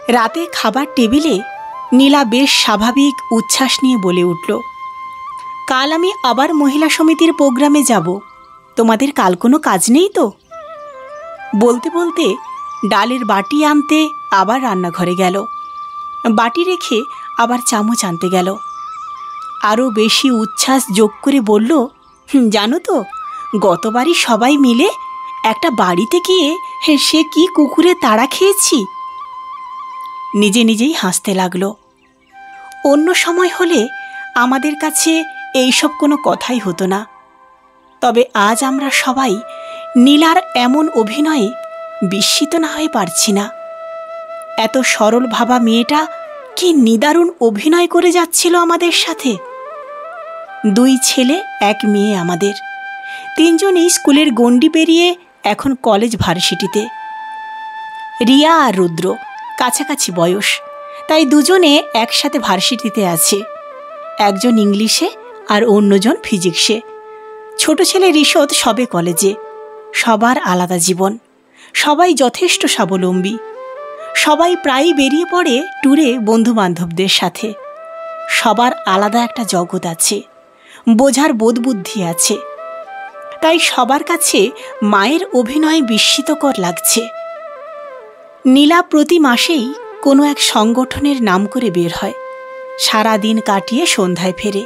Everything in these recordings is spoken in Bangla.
রাতে খাবার টেবিলে নীলা বেশ স্বাভাবিক উচ্ছ্বাস নিয়ে বলে উঠল, কাল আমি আবার মহিলা সমিতির প্রোগ্রামে যাব। তোমাদের কাল কোনো কাজ নেই তো? বলতে বলতে ডালের বাটি আনতে আবার রান্নাঘরে গেল। বাটি রেখে আবার চামচ আনতে গেল। আরও বেশি উচ্ছ্বাস যোগ করে বলল, জানো তো, গতবারই সবাই মিলে একটা বাড়িতে গিয়ে সে কি কুকুরে তাড়া খেয়েছি। নিজে নিজেই হাসতে লাগল। অন্য সময় হলে আমাদের কাছে এইসব কোনো কথাই হতো না। তবে আজ আমরা সবাই নীলার এমন অভিনয়ে বিস্মিত না হয়ে পারছি না। এত সরল ভাবা মেয়েটা কি নিদারুণ অভিনয় করে যাচ্ছিল আমাদের সাথে। 2 ছেলে 1 মেয়ে আমাদের। 3 জনই স্কুলের গণ্ডি পেরিয়ে এখন কলেজ ভার্সিটিতে। রিয়া আর রুদ্র কাছাকাছি বয়স, তাই দুজনে একসাথে ভার্সিটিতে আছে। একজন ইংলিশে আর অন্যজন ফিজিক্সে। ছোট ছেলে ঋষদ সবে কলেজে। সবার আলাদা জীবন, সবাই যথেষ্ট স্বাবলম্বী। সবাই প্রায়ই বেরিয়ে পড়ে ট্যুরে বন্ধুবান্ধবদের সাথে। সবার আলাদা একটা জগৎ আছে, বোঝার বোধবুদ্ধি আছে। তাই সবার কাছে মায়ের অভিনয় বিস্মিতকর লাগছে। নীলা প্রতি মাসেই কোনো এক সংগঠনের নাম করে বের হয়। সারা দিন কাটিয়ে সন্ধ্যায় ফেরে।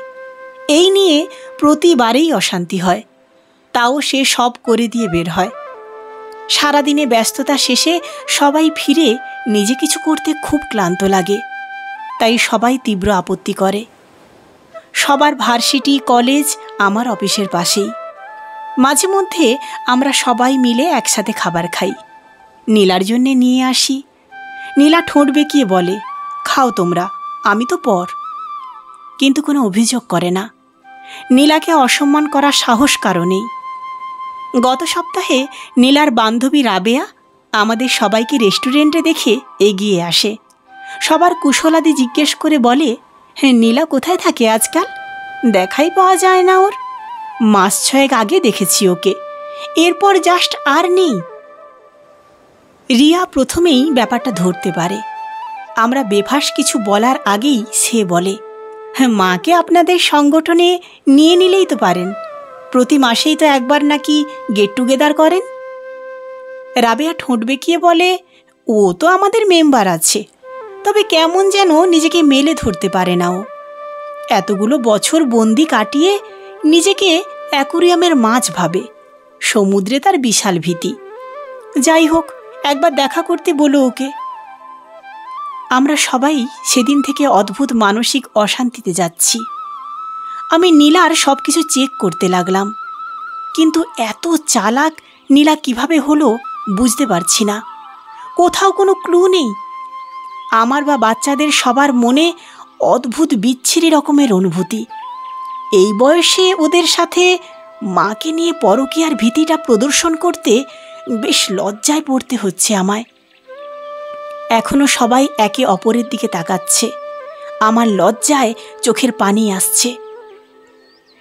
এই নিয়ে প্রতিবারেই অশান্তি হয়। তাও সে সব করে দিয়ে বের হয়। সারাদিনে ব্যস্ততা শেষে সবাই ফিরে নিজে কিছু করতে খুব ক্লান্ত লাগে। তাই সবাই তীব্র আপত্তি করে। সবার ভার্সিটি কলেজ আমার অফিসের পাশেই। মাঝে মধ্যে আমরা সবাই মিলে একসাথে খাবার খাই। নীলার জন্যে নিয়ে আসি। নীলা ঠোঁট বেঁকিয়ে বলে, খাও তোমরা, আমি তো পর। কিন্তু কোনো অভিযোগ করে না। নীলাকে অসম্মান করার সাহস কারো নেই। গত সপ্তাহে নীলার বান্ধবী রাবেয়া আমাদের সবাইকে রেস্টুরেন্টে দেখে এগিয়ে আসে। সবার কুশলাদি জিজ্ঞেস করে বলে, নীলা কোথায় থাকে আজকাল? দেখাই পাওয়া যায় না ওর। মাস 6 আগে দেখেছি ওকে, এরপর জাস্ট আর নেই। রিয়া প্রথমেই ব্যাপারটা ধরতে পারে। আমরা বেফাস কিছু বলার আগেই সে বলে, মাকে আপনাদের সংগঠনে নিয়ে নিলেই তো পারেন। প্রতি মাসেই তো একবার নাকি গেট টুগেদার করেন। রাবেয়া ঠোঁট বেঁকিয়ে বলে, ও তো আমাদের মেম্বার আছে, তবে কেমন যেন নিজেকে মেলে ধরতে পারে না ও। এতগুলো বছর বন্দি কাটিয়ে নিজেকে অ্যাকুরিয়ামের মাছ ভাবে। সমুদ্রে তার বিশাল ভীতি। যাই হোক, একবার দেখা করতে বলো ওকে। আমরা সবাই সেদিন থেকে অদ্ভুত মানসিক অশান্তিতে যাচ্ছি। আমি নীলার সব কিছু চেক করতে লাগলাম, কিন্তু এত চালাক নীলা কিভাবে হলো বুঝতে পারছি না। কোথাও কোনো ক্লু নেই। আমার বা বাচ্চাদের সবার মনে অদ্ভুত বিচ্ছিরি রকমের অনুভূতি। এই বয়সে ওদের সাথে মাকে নিয়ে পরকীয়ার ভীতিটা প্রদর্শন করতে বেশ লজ্জায় পড়তে হচ্ছে আমায়। এখনো সবাই একে অপরের দিকে তাকাচ্ছে। আমার লজ্জায় চোখের পানি আসছে।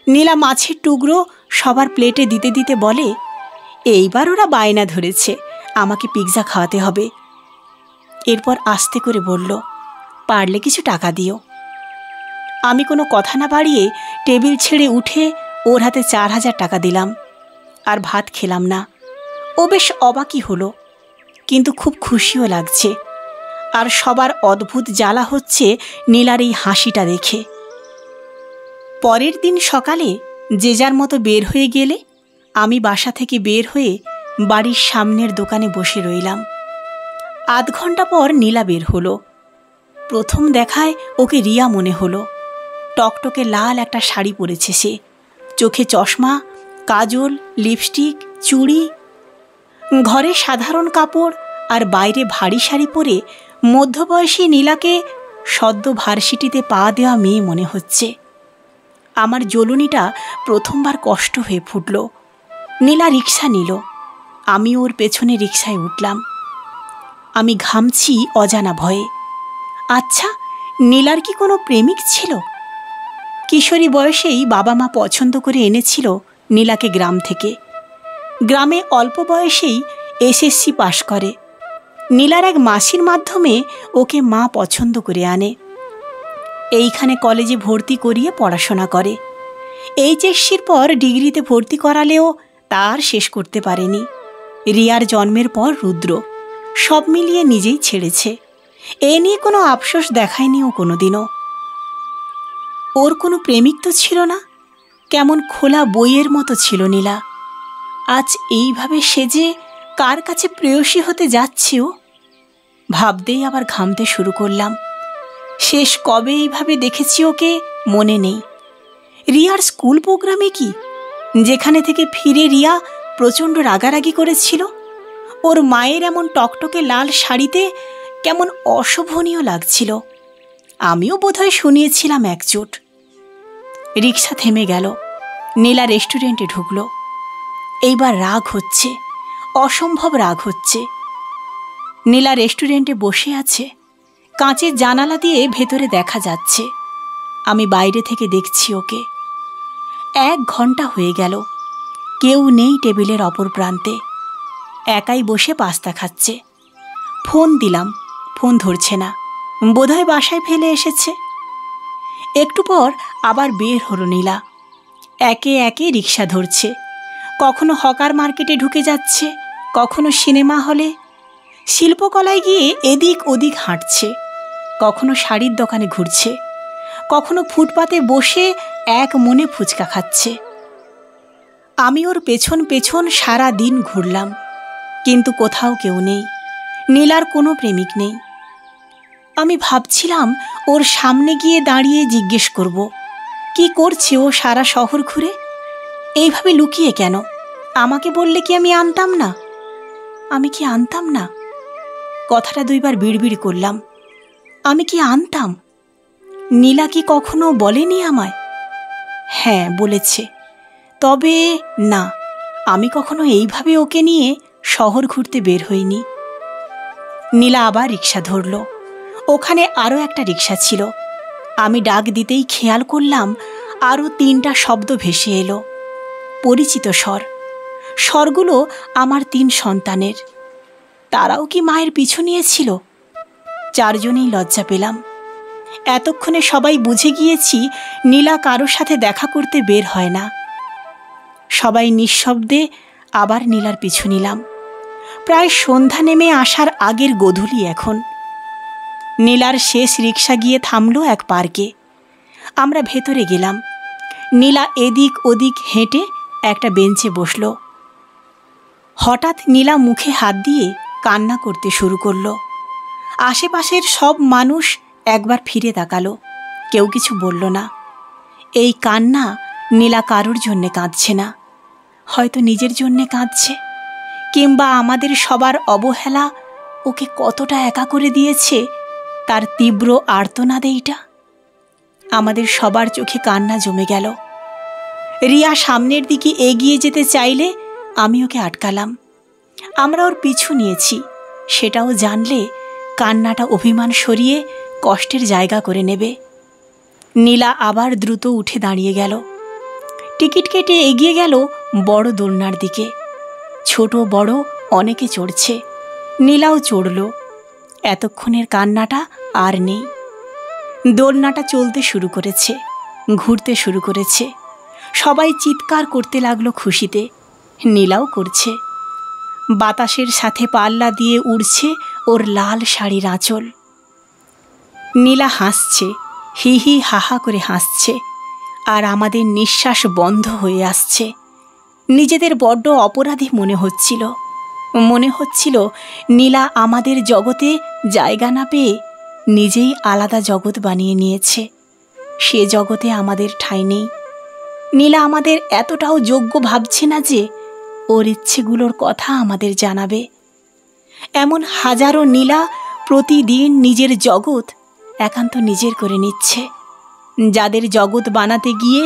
নীলা মাছের টুকরো সবার প্লেটে দিতে দিতে বলে, এইবার ওরা বায়না ধরেছে, আমাকে পিৎজা খাওয়াতে হবে। এরপর আস্তে করে বলল, পারলে কিছু টাকা দিও। আমি কোনো কথা না বাড়িয়ে টেবিল ছেড়ে উঠে ওর হাতে 4000 টাকা দিলাম। আর ভাত খেলাম না। ও বেশ অবাকই হলো, কিন্তু খুব খুশিও লাগছে। আর সবার অদ্ভুত জ্বালা হচ্ছে নীলার এই হাসিটা দেখে। পরের দিন সকালে যে যার মতো বের হয়ে গেলে আমি বাসা থেকে বের হয়ে বাড়ির সামনের দোকানে বসে রইলাম। আধ ঘন্টা পর নীলা বের হলো। প্রথম দেখায় ওকে রিয়া মনে হলো। টকটকে লাল একটা শাড়ি পরেছে সে, চোখে চশমা, কাজল, লিপস্টিক, চুড়ি। ঘরে সাধারণ কাপড় আর বাইরে ভারী শাড়ি পরে মধ্যবয়সী নীলাকে সদ্য ভার্সিটিতে পা দেওয়া মেয়ে মনে হচ্ছে। আমার জ্বলুনিটা প্রথমবার কষ্ট হয়ে ফুটল। নীলা রিক্সা নিল। আমি ওর পেছনে রিক্সায় উঠলাম। আমি ঘামছি অজানা ভয়ে। আচ্ছা, নীলার কি কোনো প্রেমিক ছিল? কিশোরী বয়সেই বাবা মা পছন্দ করে এনেছিল নীলাকে গ্রাম থেকে। গ্রামে অল্প বয়সেই এসএসসি পাশ করে। নীলার এক মাসির মাধ্যমে ওকে মা পছন্দ করে আনে। এইখানে কলেজে ভর্তি করিয়ে পড়াশোনা করে। এইচএসসির পর ডিগ্রিতে ভর্তি করালেও তার শেষ করতে পারেনি। রিয়ার জন্মের পর রুদ্র, সব মিলিয়ে নিজেই ছেড়েছে। এ নিয়ে কোনো আফসোস দেখায়নি ও কোনোদিনও। ওর কোনো প্রেমিক তো ছিল না, কেমন খোলা বইয়ের মতো ছিল নীলা। আজ এইভাবে সেজে কার কাছে প্রেয়সী হতে যাচ্ছে ও? ভাবতেই আবার ঘামতে শুরু করলাম। শেষ কবে এইভাবে দেখেছি ওকে মনে নেই। রিয়ার স্কুল প্রোগ্রামে কি, যেখানে থেকে ফিরে রিয়া প্রচণ্ড রাগারাগি করেছিল। ওর মায়ের এমন টকটকে লাল শাড়িতে কেমন অশোভনীয় লাগছিল। আমিও বোধহয় শুনিয়েছিলাম একচোট। রিক্সা থেমে গেল। নীলা রেস্টুরেন্টে ঢুকল। এইবার রাগ হচ্ছে, অসম্ভব রাগ হচ্ছে। নীলা রেস্টুরেন্টে বসে আছে। কাঁচের জানালা দিয়ে ভেতরে দেখা যাচ্ছে। আমি বাইরে থেকে দেখছি ওকে। 1 ঘন্টা হয়ে গেল, কেউ নেই টেবিলের অপর প্রান্তে। একাই বসে পাস্তা খাচ্ছে। ফোন দিলাম, ফোন ধরছে না, বোধহয় বাসায় ফেলে এসেছে। একটু পর আবার বের হলো নীলা। একে একে রিক্সা ধরছে। কখনো হকার মার্কেটে ঢুকে যাচ্ছে, কখনো সিনেমা হলে, শিল্পকলায় গিয়ে এদিক ওদিক হাঁটছে, কখনো শাড়ির দোকানে ঘুরছে, কখনো ফুটপাতে বসে এক মনে ফুচকা খাচ্ছে। আমি ওর পেছন পেছন সারা দিন ঘুরলাম, কিন্তু কোথাও কেউ নেই। নীলার কোনো প্রেমিক নেই। আমি ভাবছিলাম ওর সামনে গিয়ে দাঁড়িয়ে জিজ্ঞেস করব, কি করছে ও সারা শহর ঘুরে? এইভাবে লুকিয়ে কেন? আমাকে বললে কি আমি আনতাম না? আমি কি আনতাম না? কথাটা 2 বার বিড়বিড় করলাম। আমি কি আনতাম? নীলা কি কখনো বলেনি আমায়? হ্যাঁ বলেছে, তবে না, আমি কখনো এইভাবে ওকে নিয়ে শহর ঘুরতে বের হইনি। নীলা আবার রিক্সা ধরল। ওখানে আরও একটা রিক্সা ছিল। আমি ডাক দিতেই খেয়াল করলাম আরও 3টা শব্দ ভেসে এলো। পরিচিত স্বর। স্বরগুলো আমার 3 সন্তানের। তারাও কি মায়ের পিছু নিয়েছিল? 4 জনেই লজ্জা পেলাম। এতক্ষণে সবাই বুঝে গিয়েছি নীলা কারো সাথে দেখা করতে বের হয় না। সবাই নিঃশব্দে আবার নীলার পিছু নিলাম। প্রায় সন্ধ্যা নেমে আসার আগের গোধূলি এখন। নীলার শেষ রিক্সা গিয়ে থামল এক পার্কে। আমরা ভেতরে গেলাম। নীলা এদিক ওদিক হেঁটে একটা বেঞ্চে বসল। হঠাৎ নীলা মুখে হাত দিয়ে কান্না করতে শুরু করল। আশেপাশের সব মানুষ একবার ফিরে তাকালো, কেউ কিছু বলল না। এই কান্না নীলা কারোর জন্যে কাঁদছে না, হয়তো নিজের জন্যে কাঁদছে, কিংবা আমাদের সবার অবহেলা ওকে কতটা একা করে দিয়েছে তার তীব্র আর্তনাদে এইটা। আমাদের সবার চোখে কান্না জমে গেল। রিয়া সামনের দিকে এগিয়ে যেতে চাইলে আমি ওকে আটকালাম। আমরা ওর পিছু নিয়েছি, সেটাও জানলে কান্নাটা অভিমান সরিয়ে কষ্টের জায়গা করে নেবে। নীলা আবার দ্রুত উঠে দাঁড়িয়ে গেল। টিকিট কেটে এগিয়ে গেল বড় দোলনার দিকে। ছোট বড় অনেকে চড়ছে, নীলাও চড়ল। এতক্ষণের কান্নাটা আর নেই। দোলনাটা চলতে শুরু করেছে, ঘুরতে শুরু করেছে। সবাই চিৎকার করতে লাগলো খুশিতে, নীলাও করছে। বাতাসের সাথে পাল্লা দিয়ে উড়ছে ওর লাল শাড়ির আঁচল। নীলা হাসছে, হি হি হাহা করে হাসছে, আর আমাদের নিঃশ্বাস বন্ধ হয়ে আসছে। নিজেদের বড্ড অপরাধী মনে হচ্ছিল। মনে হচ্ছিল নীলা আমাদের জগতে জায়গা না পেয়ে নিজেই আলাদা জগৎ বানিয়ে নিয়েছে। সে জগতে আমাদের ঠাঁই নেই। নীলা আমাদের এতটাও যোগ্য ভাবছে না যে ওর ইচ্ছেগুলোর কথা আমাদের জানাবে। এমন হাজারো নীলা প্রতিদিন নিজের জগৎ একান্ত নিজের করে নিচ্ছে, যাদের জগৎ বানাতে গিয়ে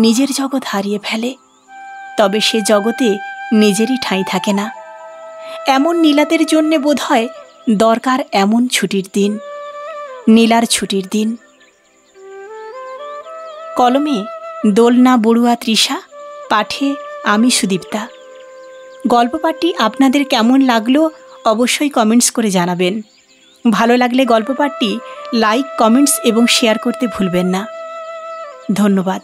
নিজের জগৎ হারিয়ে ফেলে। তবে সে জগতে নিজেরই ঠাঁই থাকে না। এমন নীলাদের জন্যে বোধহয় দরকার এমন ছুটির দিন, নীলার ছুটির দিন। কলমে দোলনা বড়ুয়া তৃষা, পাঠে আমি সুদীপ্তা। গল্প পাঠটি আপনাদের কেমন লাগলো অবশ্যই কমেন্টস করে জানাবেন। ভালো লাগলে গল্প পাঠটি লাইক, কমেন্টস এবং শেয়ার করতে ভুলবেন না। ধন্যবাদ।